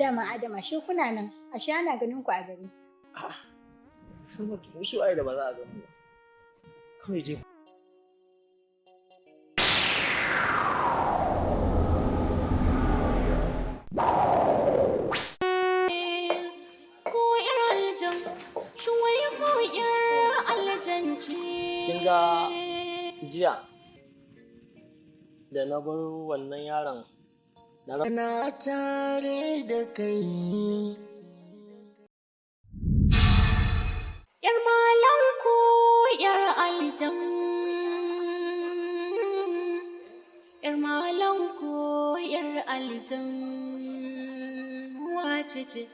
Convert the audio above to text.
dama Adama shi kuna nan, ashe ana ganin ku a gari. Salma wasu ai da ba za a gamu ba. Kawai dai kin ga jiya da na bar wannan yaron na tare da kai. Yar malam ko yar aljan, yar malam ko yar aljan, wace ce?